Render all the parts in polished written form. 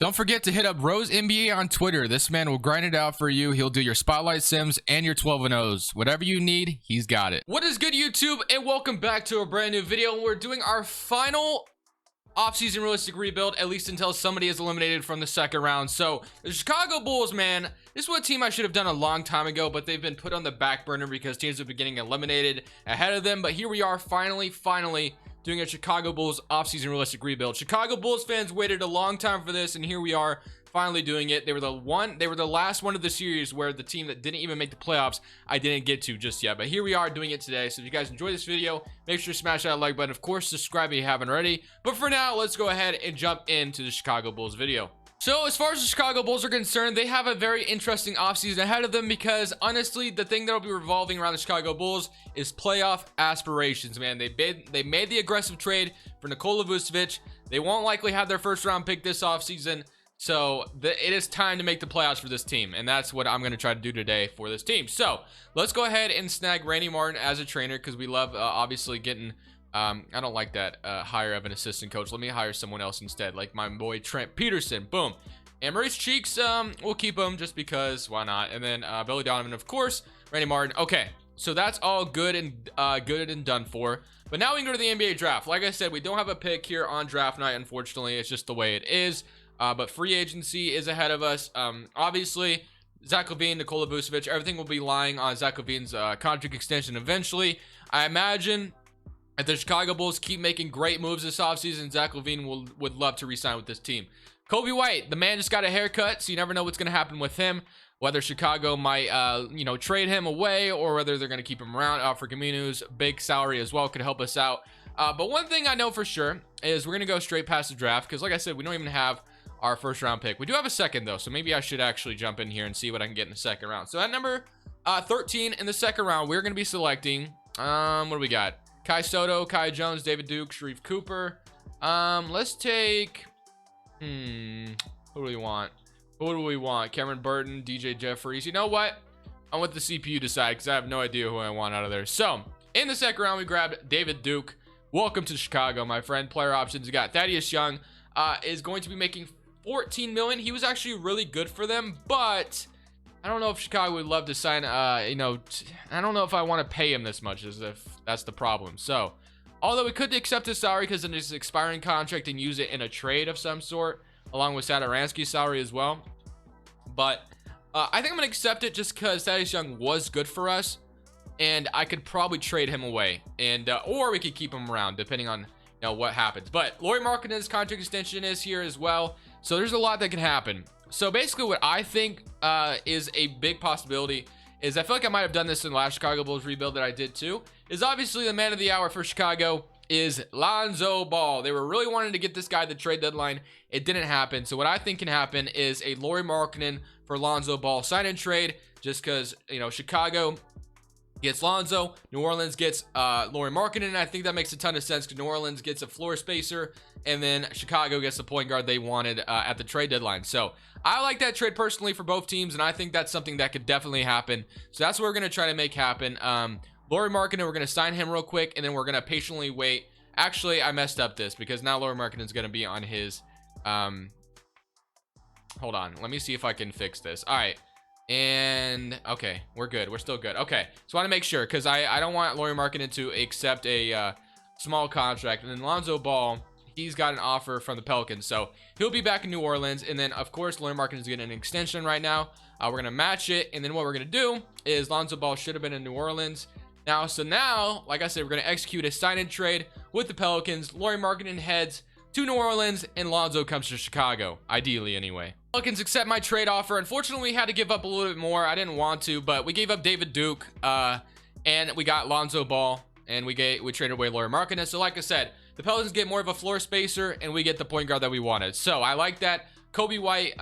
Don't forget to hit up Rose NBA on Twitter. This man will grind it out for you. He'll do your spotlight sims and your 12 and O's. Whatever you need, he's got it. What is good, YouTube? And welcome back to a brand new video. We're doing our final off-season realistic rebuild, at least until somebody is eliminated from the second round. So the Chicago Bulls, man, this was a team I should have done a long time ago, but they've been put on the back burner because teams have been getting eliminated ahead of them. But here we are, finally doing a Chicago Bulls offseason realistic rebuild. Chicago Bulls fans waited a long time for this, and here we are finally doing it. They were the last one of the series where the team that didn't even make the playoffs I didn't get to just yet, but here we are doing it today. So if you guys enjoy this video, make sure to smash that like button. Of course, subscribe if you haven't already. But for now, let's go ahead and jump into the Chicago Bulls video. So as far as the Chicago Bulls are concerned, they have a very interesting offseason ahead of them because honestly, the thing that'll be revolving around the Chicago Bulls is playoff aspirations, man. They made the aggressive trade for Nikola Vucevic. They won't likely have their first round pick this offseason. So it is time to make the playoffs for this team, and that's what I'm going to try to do today for this team. So let's go ahead and snag Randy Martin as a trainer because we love obviously getting I don't like that hire of an assistant coach. Let me hire someone else instead, like my boy Trent Peterson. Boom. And Maurice Cheeks, we'll keep him just because why not. And then Billy Donovan, of course. Randy Martin. Okay, so that's all good and done for. But now we can go to the NBA draft. Like I said, we don't have a pick here on draft night, unfortunately. It's just the way it is. But free agency is ahead of us. Obviously, Zach LaVine, Nikola Vucevic, everything will be lying on Zach LaVine's contract extension eventually. I imagine if the Chicago Bulls keep making great moves this offseason, Zach LaVine would love to re-sign with this team. Kobe White, the man just got a haircut, so you never know what's going to happen with him. Whether Chicago might, trade him away or whether they're going to keep him around. Alfred Caminu's big salary as well could help us out. But one thing I know for sure is we're going to go straight past the draft because, like I said, we don't even have our first round pick. We do have a second though, so maybe I should actually jump in here and see what I can get in the second round. So at number 13 in the second round, we're going to be selecting, what do we got? Kai Soto, Kai Jones, David Duke, Sharif Cooper. Let's take, who do we want? Who do we want? Cameron Burton, DJ Jeffries. You know what? I'll let the CPU decide because I have no idea who I want out of there. So in the second round, we grabbed David Duke. Welcome to Chicago, my friend. Player options. You got Thaddeus Young, is going to be making $14 million. He was actually really good for them, but I don't know if Chicago would love to sign, I don't know if I want to pay him this much, as if that's the problem. So, although we could accept his salary because of his expiring contract and use it in a trade of some sort, along with Satoransky's salary as well. But I think I'm going to accept it just because Thaddeus Young was good for us, and I could probably trade him away, and or we could keep him around, depending on what happens. But Lauri Markkanen's contract extension is here as well, so there's a lot that can happen. So basically what I think is a big possibility is I feel like I might have done this in the last Chicago Bulls rebuild that I did too, is obviously the man of the hour for Chicago is Lonzo Ball. They were really wanting to get this guy at the trade deadline. It didn't happen. So what I think can happen is a Lauri Markkanen for Lonzo Ball sign and trade, just because, Chicago gets Lonzo, New Orleans gets Lauri Markkanen, and I think that makes a ton of sense because New Orleans gets a floor spacer, and then Chicago gets the point guard they wanted at the trade deadline. So I like that trade personally for both teams, and I think that's something that could definitely happen. So that's what we're going to try to make happen. Lauri Markkanen, we're going to sign him real quick, and then we're going to patiently wait. Actually, I messed up this because now Lauri Markkanen is going to be on his hold on, let me see if I can fix this. All right. And okay, we're good. We're still good. Okay, so I want to make sure because I don't want Lauri Markkanen to accept a small contract. And then Lonzo Ball, he's got an offer from the Pelicans, so he'll be back in New Orleans. And then of course Lauri Markkanen is getting an extension right now. We're gonna match it, and then what we're gonna do is Lonzo Ball should have been in New Orleans now. So now, like I said, we're gonna execute a sign and trade with the Pelicans. Lauri Markkanen heads to New Orleans, and Lonzo comes to Chicago, ideally anyway. Pelicans accept my trade offer. Unfortunately, we had to give up a little bit more. I didn't want to, but we gave up David Duke, and we got Lonzo Ball, and we traded away Lauri Markkanen. So like I said, the Pelicans get more of a floor spacer, and we get the point guard that we wanted. So I like that. Kobe White,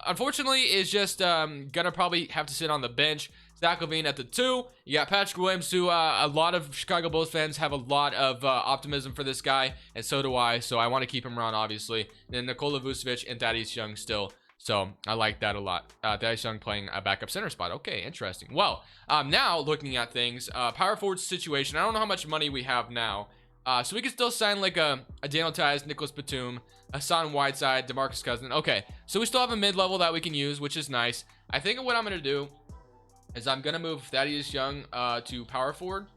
unfortunately, is just gonna probably have to sit on the bench. Zach LaVine at the 2. You got Patrick Williams, who a lot of Chicago Bulls fans have a lot of optimism for this guy, and so do I. So I want to keep him around, obviously. And then Nikola Vucevic and Thaddeus Young still. So I like that a lot. Thaddeus Young playing a backup center spot. Okay, interesting. Well, now looking at things, power forward situation. I don't know how much money we have now. So we can still sign like a Daniel Tice, Nicholas Batum, Hassan Whiteside, DeMarcus Cousins. Okay, so we still have a mid-level that we can use, which is nice. I think what I'm gonna do is I'm gonna move Thaddeus Young to power forward.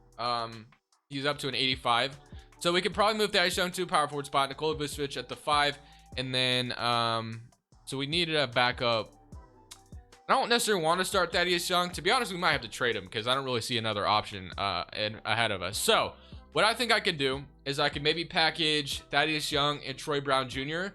He's up to an 85, so we can probably move Thaddeus Young to a power forward spot. Nikola Vucevic at the 5, and then so we needed a backup. I don't necessarily want to start Thaddeus Young. To be honest, we might have to trade him because I don't really see another option ahead of us. So what I think I could do is I could maybe package Thaddeus Young and Troy Brown Jr.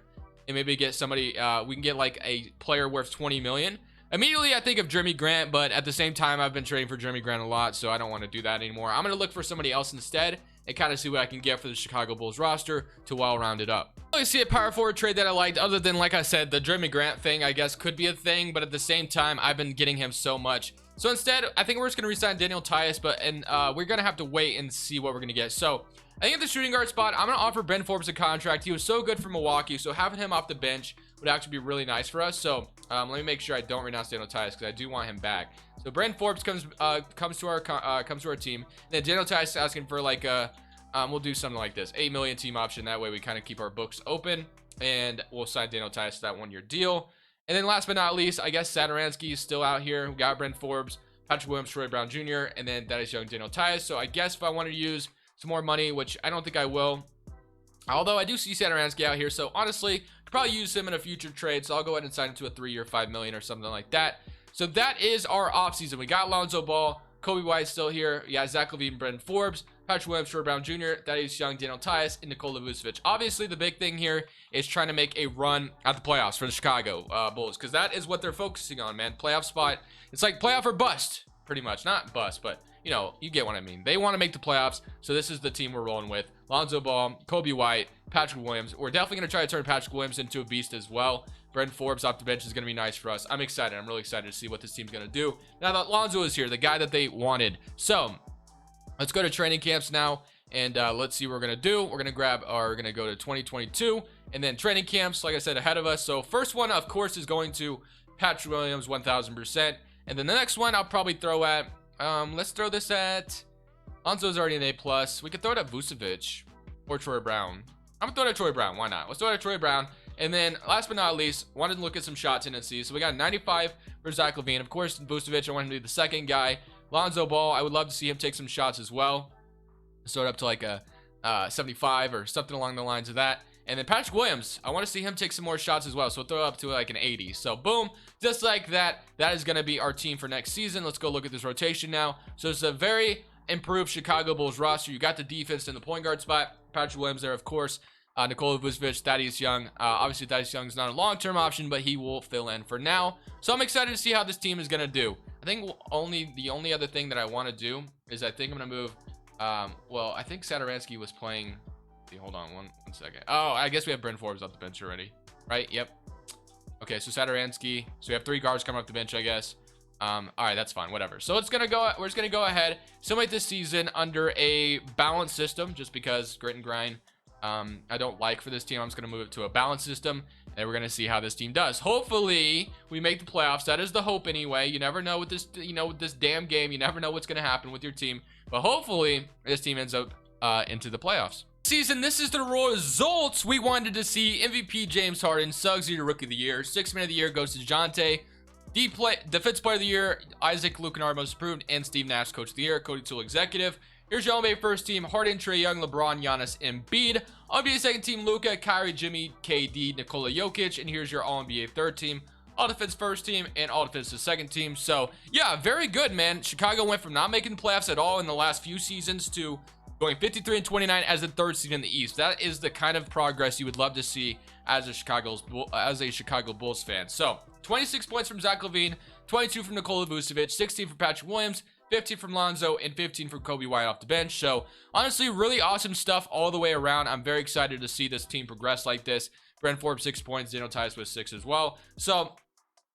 and maybe get somebody. We can get like a player worth 20 million. Immediately, I think of Jeremy Grant, but at the same time, I've been trading for Jeremy Grant a lot, so I don't want to do that anymore. I'm going to look for somebody else instead and kind of see what I can get for the Chicago Bulls roster to well round it up. I only see a power forward trade that I liked, other than, like I said, the Jeremy Grant thing, I guess, could be a thing, but at the same time, I've been getting him so much. So instead, I think we're just going to re-sign Daniel Tice, and we're going to have to wait and see what we're going to get. So I think at the shooting guard spot, I'm going to offer Ben Forbes a contract. He was so good for Milwaukee, so having him off the bench would actually be really nice for us. So let me make sure I don't renounce Daniel Tice because I do want him back. So Brandon Forbes comes to our team. And then Daniel Tice is asking for like a we'll do something like this, 8 million team option. That way we kind of keep our books open, and we'll sign Daniel Tice to that 1-year deal. And then last but not least, I guess Satoransky is still out here. We got Brent Forbes, Patrick Williams, Troy Brown Jr., and then that is young Daniel Tice. So I guess if I want to use some more money, which I don't think I will, although I do see Satoransky out here, so honestly could probably use him in a future trade. So I'll go ahead and sign him to a 3-year, $5 million or something like that. So that is our offseason. We got Lonzo Ball, Kobe White still here. Yeah, Zach LaVine, Brent Forbes, Patrick Williams, Troy Brown Jr., Thaddeus Young, Daniel Tice, and Nikola Vucevic. Obviously, the big thing here is trying to make a run at the playoffs for the Chicago Bulls, because that is what they're focusing on, man. Playoff spot. It's like playoff or bust, pretty much. Not bust, but you know, you get what I mean. They want to make the playoffs, so this is the team we're rolling with. Lonzo Ball, Kobe White, Patrick Williams. We're definitely going to try to turn Patrick Williams into a beast as well. Brent Forbes off the bench is going to be nice for us. I'm excited. I'm really excited to see what this team's going to do now that Lonzo is here, the guy that they wanted. So let's go to training camps now, and let's see what we're going to do. We're going to go to 2022, and then training camps, like I said, ahead of us. So first one, of course, is going to Patrick Williams, 1000%. And then the next one I'll probably throw at, let's throw this at, Lonzo's already an A+. We could throw it at Vucevic or Troy Brown. I'm going to throw it at Troy Brown. Why not? Let's throw it at Troy Brown. And then last but not least, wanted to look at some shot tendencies. So we got 95 for Zach LaVine. Of course, Vucevic, I want him to be the second guy. Lonzo Ball, I would love to see him take some shots as well. Start up to like a 75 or something along the lines of that. And then Patrick Williams, I want to see him take some more shots as well. So we'll throw up to like an 80. So boom, just like that. That is going to be our team for next season. Let's go look at this rotation now. So it's a very improved Chicago Bulls roster. You got the defense in the point guard spot. Patrick Williams there, of course. Nikola Vucevic, Thaddeus Young. Obviously, Thaddeus Young is not a long-term option, but he will fill in for now. So I'm excited to see how this team is going to do. I think the only other thing that I want to do is I think I'm going to move. Well, I think Satoransky was playing. Hold on one second. Oh, I guess we have Brent Forbes off the bench already, right? Yep. Okay, so Satoransky. So we have 3 guards coming off the bench, I guess. All right, that's fine. Whatever. So we're just gonna go ahead, simulate this season under a balanced system, just because grit and grind. I don't like for this team. I'm just gonna move it to a balanced system, and we're gonna see how this team does. Hopefully, we make the playoffs. That is the hope, anyway. You never know with this, with this damn game. You never know what's gonna happen with your team, but hopefully, this team ends up into the playoffs. Season, this is the results we wanted to see. MVP James Harden, Suggs Rookie of the Year, 6th Man of the Year goes to DeJounte. Defensive Player of the Year, Isaac Lucanaro Most Improved, and Steve Nash Coach of the Year, Cody Toole Executive. Here's your NBA first team: Harden, Trae Young, LeBron, Giannis, Embiid. All-NBA second team: Luka, Kyrie, Jimmy, KD, Nikola Jokic. And here's your All-NBA third team: All Defense first team and All Defense the second team. So yeah, very good, man. Chicago went from not making the playoffs at all in the last few seasons to going 53-29 as the 3rd seed in the East. That is the kind of progress you would love to see as a Chicago Bulls fan. So 26 points from Zach LaVine, 22 from Nikola Vucevic, 16 from Patrick Williams, 15 from Lonzo, and 15 from Kobe White off the bench. So honestly, really awesome stuff all the way around. I'm very excited to see this team progress like this. Brent Forbes 6 points, Daniel Tice with 6 as well. So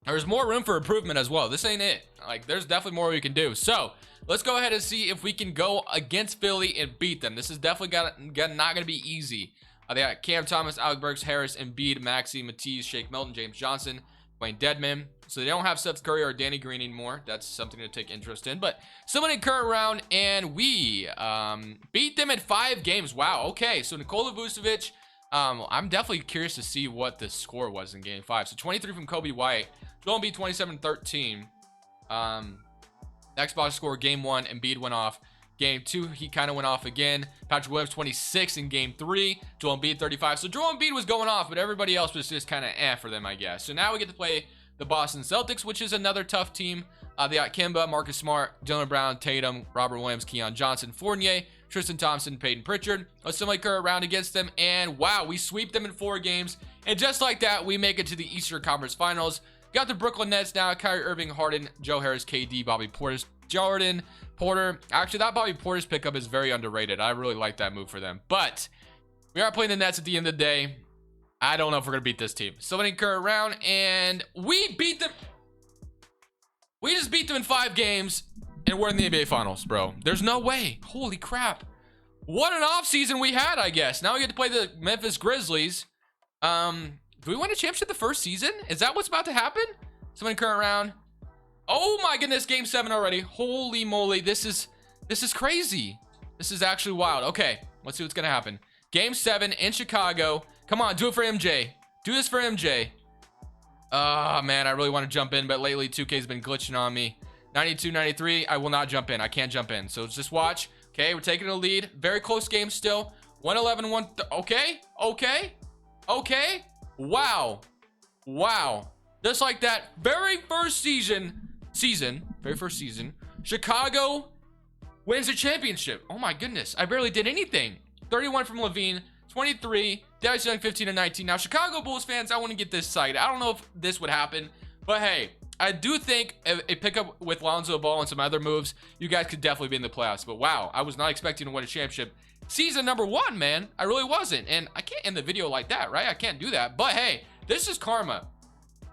there's more room for improvement as well. This ain't it. Like, there's definitely more we can do. So let's go ahead and see if we can go against Philly and beat them. This is definitely not going to be easy. They got Cam Thomas, Alec Burks, Harris, Embiid, Maxey, Matisse, Shake Milton, James Johnson, Wayne Dedman. So they don't have Seth Curry or Danny Green anymore. That's something to take interest in. But someone in current round, and we beat them in 5 games. Wow. Okay. So Nikola Vucevic. I'm definitely curious to see what the score was in game 5. So 23 from Kobe White. Joel Embiid 27-13. Xbox score game 1. Embiid went off. Game 2, he kind of went off again. Patrick Williams 26 in game 3. Joel Embiid 35. So Joel Embiid was going off, but everybody else was just kind of for them, I guess. So now we get to play the Boston Celtics, which is another tough team. They got Kemba, Marcus Smart, Jaylen Brown, Tatum, Robert Williams, Keon Johnson, Fournier, Tristan Thompson, Peyton Pritchard. A similar current round against them, and wow, we sweep them in 4 games. And just like that, we make it to the Eastern Conference Finals. Got the Brooklyn Nets now. Kyrie Irving, Harden, Joe Harris, KD, Bobby Portis, Jordan, Porter. Actually, that Bobby Portis pickup is very underrated. I really like that move for them. But we are playing the Nets at the end of the day. I don't know if we're going to beat this team. So in current round, and we beat them. We just beat them in 5 games, and we're in the NBA Finals, bro. There's no way. Holy crap. What an offseason we had, I guess. Now we get to play the Memphis Grizzlies. Do we win a championship the first season? Is that what's about to happen? So in current round. Oh my goodness, game 7 already. Holy moly, this is crazy. This is actually wild. Okay, let's see what's gonna happen. Game 7 in Chicago. Come on, do it for MJ. Do this for MJ. Oh man, I really want to jump in, but lately 2K's been glitching on me. 92-93, I will not jump in. I can't jump in. So let's just watch. Okay, we're taking a lead. Very close game still. 111-1. Okay. Wow. Just like that, very first season, Chicago wins the championship. Oh my goodness, I barely did anything. 31 from Levine, 23, Darius Young 15-19. Now, Chicago Bulls fans, I want to get this side. I don't know if this would happen, but hey, I do think a pickup with Lonzo Ball and some other moves, you guys could definitely be in the playoffs. But wow, I was not expecting to win a championship. Season number 1, man. I really wasn't. And I can't end the video like that, right? I can't do that. But hey, this is karma.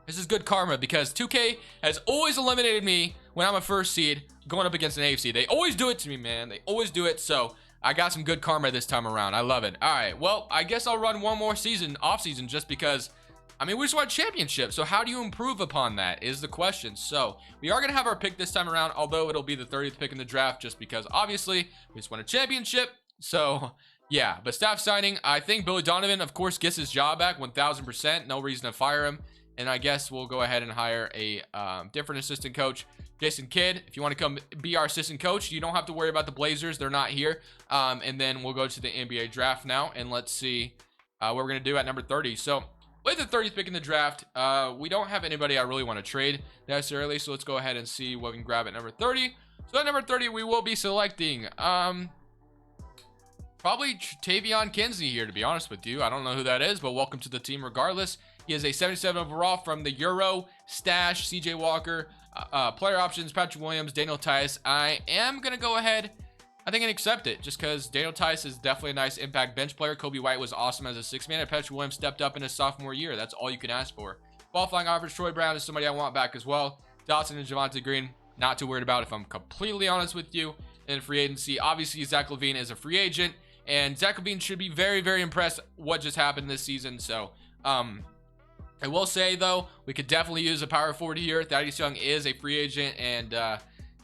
This is good karma because 2K has always eliminated me when I'm a first seed going up against an AFC. They always do it to me, man. They always do it. So I got some good karma this time around. I love it. All right. Well, I guess I'll run one more season, off season, just because, I mean, we just won a championship. So how do you improve upon that is the question. So we are going to have our pick this time around, although it'll be the 30th pick in the draft, just because obviously we just won a championship. So yeah, but staff signing, I think Billy Donovan, of course, gets his job back 1000%. No reason to fire him. And I guess we'll go ahead and hire a different assistant coach, Jason Kidd. If you want to come be our assistant coach, you don't have to worry about the Blazers. They're not here. And then we'll go to the NBA draft now. And let's see what we're going to do at number 30. So with the 30th pick in the draft, we don't have anybody I really want to trade necessarily. So let's go ahead and see what we can grab at number 30. So at number 30, we will be selecting probably Tavion Kinsey here, to be honest with you. I don't know who that is, but welcome to the team regardless. He is a 77 overall from the Euro stash. CJ Walker, player options, Patrick Williams, Daniel Tice. I am going to go ahead, I think, and accept it just because Daniel Tice is definitely a nice impact bench player. Kobe White was awesome as a 6-man, and Patrick Williams stepped up in his sophomore year. That's all you can ask for. Qualifying offers, Troy Brown is somebody I want back as well. Dotson and Javonte Green, not too worried about if I'm completely honest with you. In free agency, obviously Zach LaVine is a free agent, and Zach LaVine should be very, very impressed what just happened this season. So, I will say, though, we could definitely use a power forward here. Thaddeus Young is a free agent, and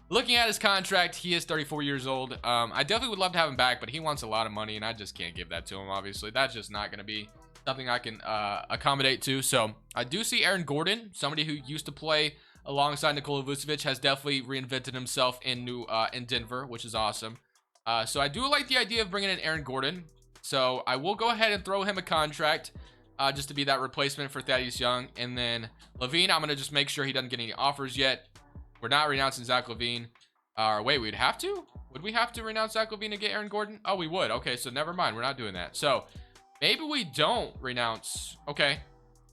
looking at his contract, he is 34 years old. I definitely would love to have him back, but he wants a lot of money, and I just can't give that to him, obviously. That's just not going to be something I can accommodate to. So I do see Aaron Gordon, somebody who used to play alongside Nikola Vucevic, has definitely reinvented himself in Denver, which is awesome. So I do like the idea of bringing in Aaron Gordon. So I will go ahead and throw him a contract. Just to be that replacement for Thaddeus Young. And then LaVine, I'm going to just make sure he doesn't get any offers yet. We're not renouncing Zach LaVine. Wait, we'd have to? Would we have to renounce Zach LaVine to get Aaron Gordon? Oh, we would. Okay, so never mind. We're not doing that. So maybe we don't renounce. Okay,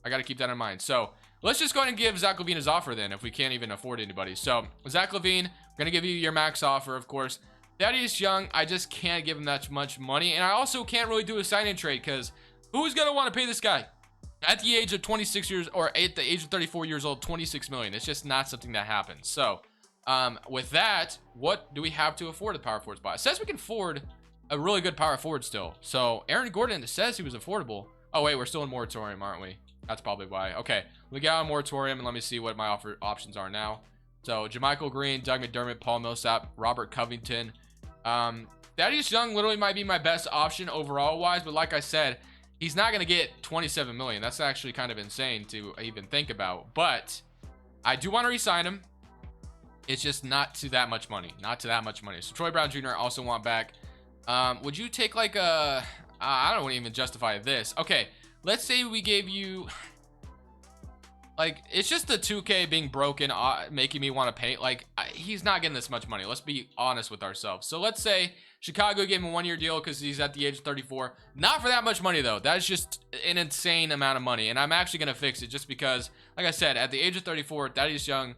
I got to keep that in mind. So let's just go ahead and give Zach LaVine his offer then if we can't even afford anybody. So Zach LaVine, we're going to give you your max offer, of course. Thaddeus Young, I just can't give him that much money. And I also can't really do a sign-in trade because who's going to want to pay this guy at the age of 26 years or at the age of 34 years old, 26 million? It's just not something that happens. So with that, what do we have to afford a power forward spot? It says we can afford a really good power forward still. So Aaron Gordon says he was affordable. Oh, wait, we're still in moratorium, aren't we? That's probably why. Okay, we got a moratorium, and let me see what my options are now. So, Jermichael Green, Doug McDermott, Paul Millsap, Robert Covington. Thaddeus Young literally might be my best option overall-wise, but like I said, he's not going to get $27 million. That's actually kind of insane to even think about. But I do want to re-sign him. It's just not to that much money. Not to that much money. So, Troy Brown Jr. I also want back. Would you take like a... I don't want to even justify this. Okay, let's say we gave you... Like, it's just the 2K being broken, making me want to pay. Like, he's not getting this much money. Let's be honest with ourselves. So let's say Chicago gave him a 1-year deal because he's at the age of 34. Not for that much money, though. That's just an insane amount of money. And I'm actually going to fix it just because, like I said, at the age of 34, Thaddeus Young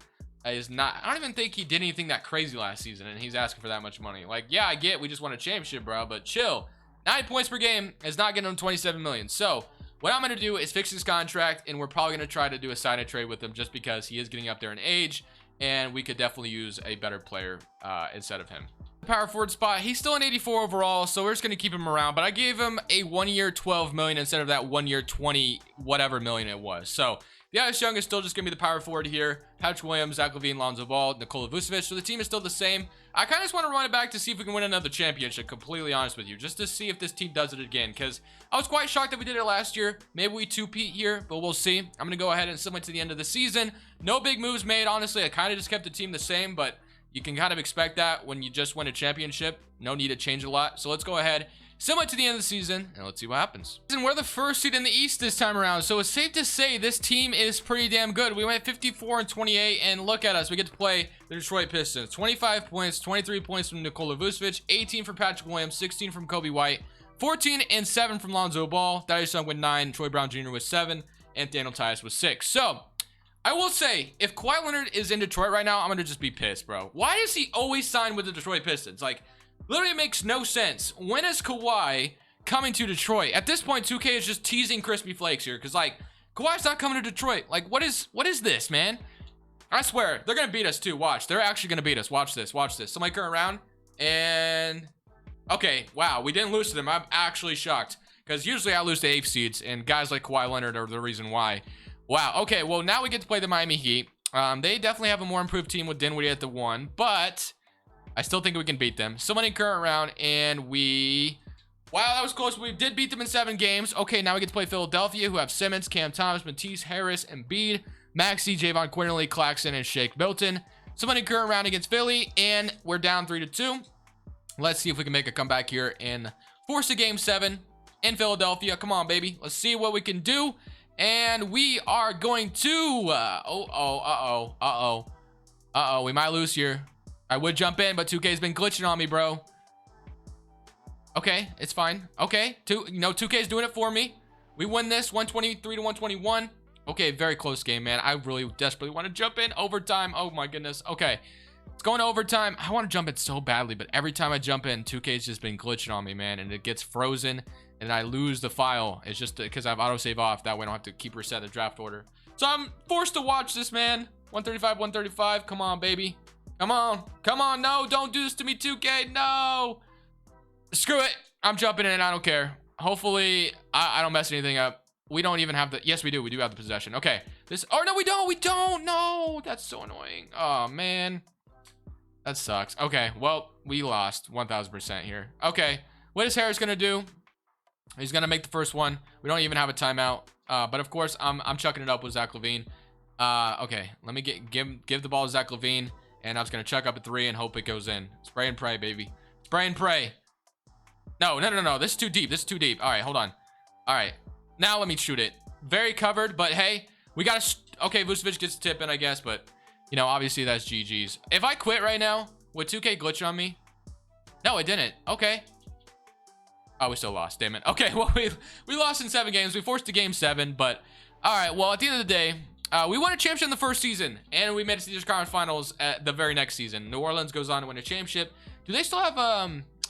is not... I don't even think he did anything that crazy last season, and he's asking for that much money. Like, yeah, I get we just won a championship, bro, but chill. 9 points per game is not getting him 27 million. So... what I'm going to do is fix his contract, and we're probably going to try to do a sign and trade with him just because he is getting up there in age, and we could definitely use a better player instead of him. The power forward spot, he's still an 84 overall, so we're just going to keep him around, but I gave him a 1-year 12 million instead of that 1-year 20 whatever million it was. So Thaddeus Young is still just going to be the power forward here. Patrick Williams, Zach LaVine, Lonzo Ball, Nikola Vucevic. So the team is still the same. I kind of just want to run it back to see if we can win another championship, completely honest with you, just to see if this team does it again, because I was quite shocked that we did it last year. Maybe we two-peat here, but we'll see. I'm going to go ahead and submit to the end of the season. No big moves made, honestly. I kind of just kept the team the same, but you can kind of expect that when you just win a championship. No need to change a lot. So let's go ahead, similar to the end of the season, and let's see what happens. And we're the first seed in the East this time around, so it's safe to say this team is pretty damn good. We went 54-28, and look at us. We get to play the Detroit Pistons. 25 points, 23 points from Nikola Vucevic, 18 from Patrick Williams, 16 from Kobe White, 14 and 7 from Lonzo Ball. Thaddeus Young with 9, Troy Brown Jr. with 7, and Daniel Tice with 6. So, I will say, if Kawhi Leonard is in Detroit right now, I'm going to just be pissed, bro. Why does he always sign with the Detroit Pistons? Like, literally makes no sense. When is Kawhi coming to Detroit? At this point, 2K is just teasing crispy flakes here. Because, like, Kawhi's not coming to Detroit. Like, what is this, man? I swear, they're going to beat us, too. Watch. They're actually going to beat us. Watch this. Watch this. Somebody turn around. And... okay, wow. We didn't lose to them. I'm actually shocked. Because usually I lose to 8th seeds. And guys like Kawhi Leonard are the reason why. Wow. Okay, well, now we get to play the Miami Heat. They definitely have a more improved team with Dinwiddie at the 1. But... I still think we can beat them. Still winning current round, and we... wow, that was close. We did beat them in 7 games. Okay, now we get to play Philadelphia, who have Simmons, Cam Thomas, Matisse, Harris, Embiid, Maxey, Javon Quinterly, Claxton, and Shake Milton. Still winning current round against Philly, and we're down 3-2. Let's see if we can make a comeback here and force a Game 7 in Philadelphia. Come on, baby. Let's see what we can do. And we are going to... uh-oh. We might lose here. I would jump in, but 2K's been glitching on me, bro. Okay, it's fine. Okay, 2K's doing it for me. We win this 123-121. Okay, very close game, man. I really desperately want to jump in. Overtime. Oh, my goodness. Okay, it's going to overtime. I want to jump in so badly, but every time I jump in, 2K's just been glitching on me, man, and it gets frozen, and I lose the file. It's just because I have autosave off. That way I don't have to keep reset the draft order. So I'm forced to watch this, man. 135. Come on, baby. Come on, no, don't do this to me, 2K, no. Screw it, I'm jumping in, I don't care. Hopefully, I don't mess anything up. We don't even have the, yes, we do have the possession. Okay, oh, no, we don't, no, that's so annoying. Oh, man, that sucks. Okay, well, we lost 1000% here. Okay, what is Harris gonna do? He's gonna make the first one. We don't even have a timeout, but of course, I'm chucking it up with Zach LaVine. Okay, let me give the ball to Zach LaVine. And I was going to chuck up a 3 and hope it goes in. Spray and pray, baby. Spray and pray. No. This is too deep. All right, hold on. All right. Now let me shoot it. Very covered, but hey, we got to... okay, Vucevic gets a tip in, I guess, but, you know, obviously that's GG's. If I quit right now, would 2K glitch on me? No, it didn't. Okay. Oh, we still lost. Damn it. Okay, well, we lost in 7 games. We forced a Game 7, but... all right, well, at the end of the day... we won a championship in the first season, and we made it to the Eastern Conference Finals at the very next season. New Orleans goes on to win a championship. Do they still have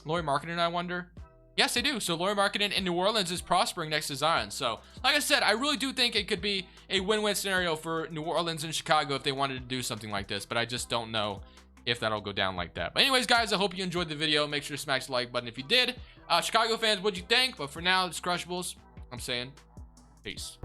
Lauri Markkanen, I wonder? Yes, they do. So Lauri Markkanen in New Orleans is prospering next to Zion. So, like I said, I really do think it could be a win-win scenario for New Orleans and Chicago if they wanted to do something like this. But I just don't know if that'll go down like that. But anyways, guys, I hope you enjoyed the video. Make sure to smash the like button if you did. Chicago fans, what'd you think? But for now, it's Crushables. I'm saying peace.